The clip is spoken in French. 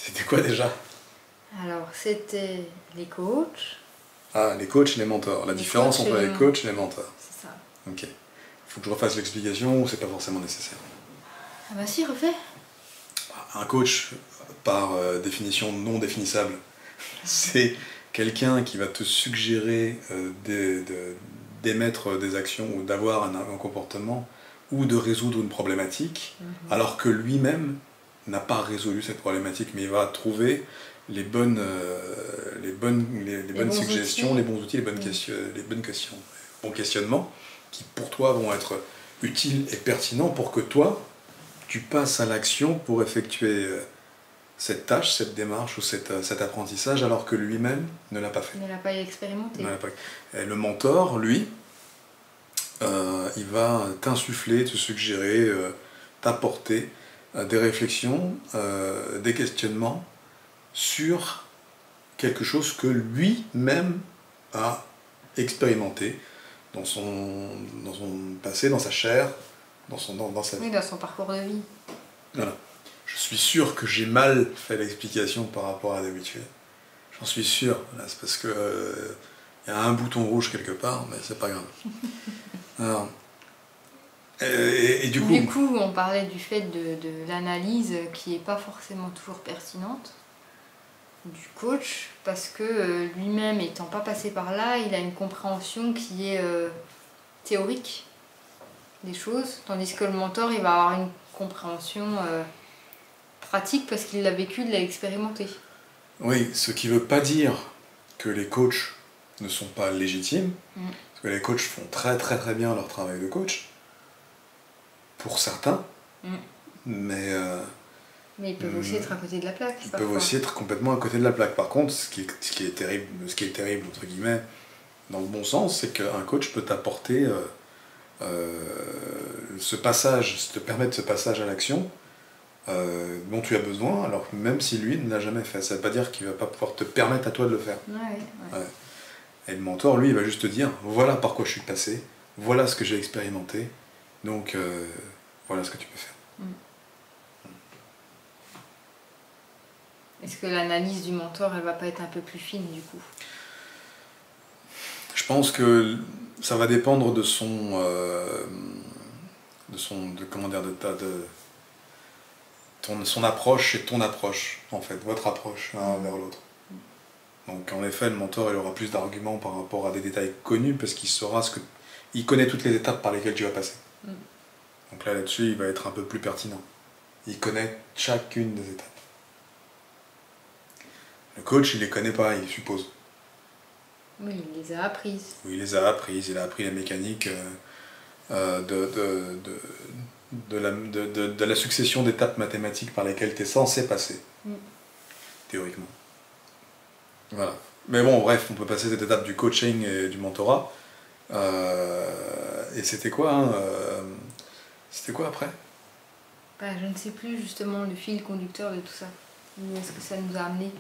C'était quoi déjà? Alors, c'était les coachs. Ah, les coachs et les mentors. La différence entre les coachs et les mentors. C'est ça. Ok. Faut que je refasse l'explication ou c'est pas forcément nécessaire? Ah bah si, refais. Un coach, par définition non définissable, c'est quelqu'un qui va te suggérer d'émettre des actions ou d'avoir un comportement ou de résoudre une problématique, alors que lui-même n'a pas résolu cette problématique, mais il va trouver les bonnes suggestions, outils. les bons outils, les bons questionnements, qui pour toi vont être utiles et pertinents pour que toi, tu passes à l'action pour effectuer cette tâche, cette démarche ou cet apprentissage, alors que lui-même ne l'a pas fait. Ne l'a pas expérimenté. Et le mentor, lui, il va t'insuffler, te suggérer, t'apporter des réflexions, des questionnements sur quelque chose que lui-même a expérimenté dans son passé, dans sa chair, dans sa vie. Oui, dans son parcours de vie. Voilà. Je suis sûr que j'ai mal fait l'explication par rapport à d'habitude. J'en suis sûr. C'est parce que y a un bouton rouge quelque part, mais c'est pas grave. Alors, et du coup, on parlait du fait de l'analyse qui n'est pas forcément toujours pertinente du coach, parce que lui-même étant pas passé par là, il a une compréhension qui est théorique des choses, tandis que le mentor, il va avoir une compréhension pratique parce qu'il l'a vécu, il l'a expérimenté. Oui, ce qui ne veut pas dire que les coachs ne sont pas légitimes, parce que les coachs font très très très bien leur travail de coach, pour certains, mais ils peuvent aussi être à côté de la plaque. Ils peuvent aussi être complètement à côté de la plaque. Par contre, ce qui est terrible, entre guillemets, dans le bon sens, c'est qu'un coach peut t'apporter ce passage, te permettre ce passage à l'action dont tu as besoin, alors que même si lui ne l'a jamais fait. Ça ne veut pas dire qu'il ne va pas pouvoir te permettre à toi de le faire. Ouais. Et le mentor, lui, il va juste te dire, voilà par quoi je suis passé, voilà ce que j'ai expérimenté, donc voilà ce que tu peux faire. Est-ce que l'analyse du mentor, elle va pas être un peu plus fine du coup? Je pense que ça va dépendre de son approche et ton approche, en fait, votre approche l'un vers l'autre. Donc en effet, le mentor, il aura plus d'arguments par rapport à des détails connus parce qu'il saura il connaît toutes les étapes par lesquelles tu vas passer. Donc là-dessus, il va être un peu plus pertinent. Il connaît chacune des étapes. Le coach, il les connaît pas, il suppose. Oui, il les a apprises. Oui, il les a apprises. Il a appris la mécanique de la succession d'étapes mathématiques par lesquelles tu es censé passer. Théoriquement. Voilà. Mais bon, bref, on peut passer cette étape du coaching et du mentorat. Et c'était quoi c'était quoi après? Je ne sais plus justement le fil conducteur de tout ça. Où est-ce que ça nous a amené?